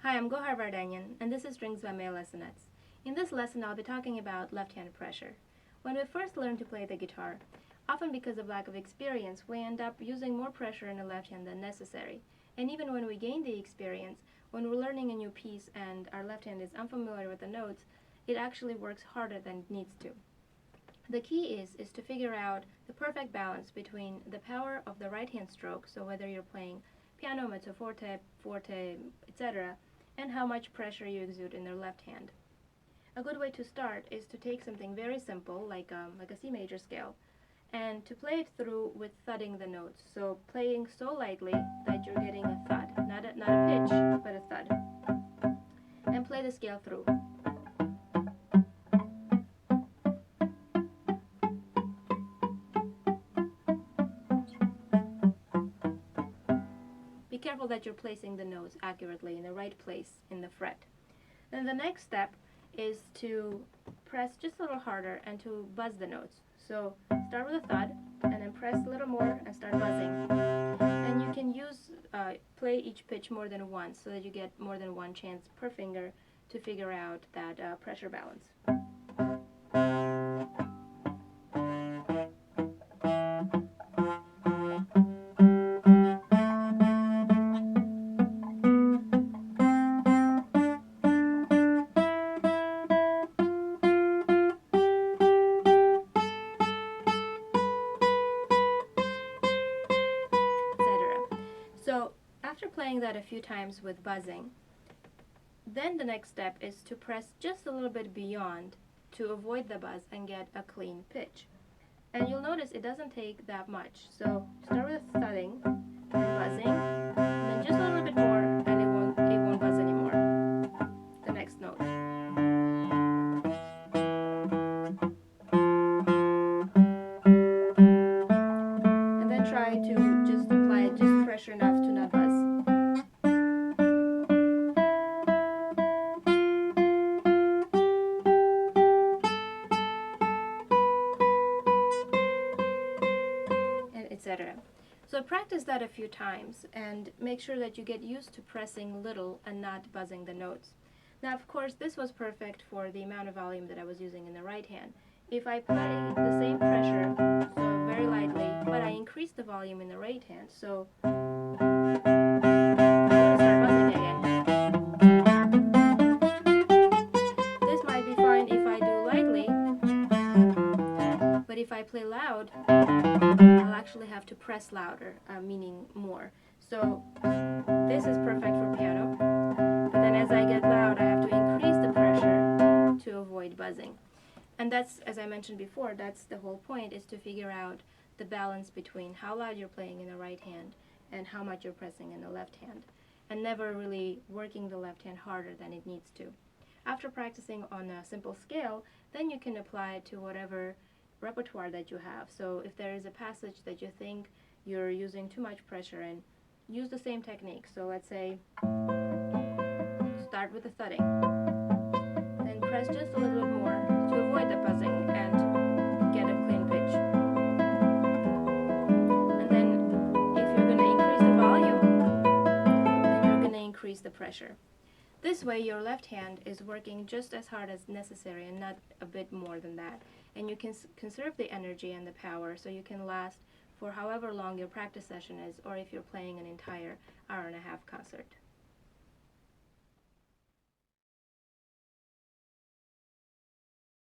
Hi, I'm Gohar Vardanyan, and this is Strings by Lessonettes. In this lesson, I'll be talking about left-hand pressure. When we first learn to play the guitar, often because of lack of experience, we end up using more pressure in the left hand than necessary. And even when we gain the experience, when we're learning a new piece and our left hand is unfamiliar with the notes, it actually works harder than it needs to. The key is to figure out the perfect balance between the power of the right hand stroke, so whether you're playing piano, mezzo forte, etc., and how much pressure you exude in the left hand. A good way to start is to take something very simple, like a C major scale, and to play it through with thudding the notes. So playing so lightly that you're getting a thud, not a pitch, but a thud. And play the scale through. Be careful that you're placing the notes accurately in the right place in the fret. Then the next step is to press just a little harder and to buzz the notes. So start with a thud and then press a little more and start buzzing. And you can play each pitch more than once so that you get more than one chance per finger to figure out that pressure balance. So after playing that a few times with buzzing, then the next step is to press just a little bit beyond to avoid the buzz and get a clean pitch. And you'll notice it doesn't take that much. So start with thudding and buzzing, and then just a little bit more and it won't buzz anymore. The next note. And then try to just apply just pressure enough to not buzz. Etc. So practice that a few times and make sure that you get used to pressing little and not buzzing the notes. Now, of course, this was perfect for the amount of volume that I was using in the right hand. If I play the same pressure, so very lightly, but I increase the volume in the right hand, so I'm going to start buzzing again. This might be fine if I do lightly, but if I play loud, I'll actually have to press louder, meaning more. So this is perfect for piano, but then as I get loud, I have to increase the pressure to avoid buzzing. And that's, as I mentioned before, that's the whole point, is to figure out the balance between how loud you're playing in the right hand and how much you're pressing in the left hand, and never really working the left hand harder than it needs to. After practicing on a simple scale, then you can apply it to whatever repertoire that you have. So if there is a passage that you think you're using too much pressure in, use the same technique. So let's say start with the thudding, then press just a little bit more to avoid the buzzing and get a clean pitch. And then if you're going to increase the volume, then you're going to increase the pressure. This way your left hand is working just as hard as necessary and not a bit more than that. And you can conserve the energy and the power so you can last for however long your practice session is, or if you're playing an entire hour-and-a-half concert.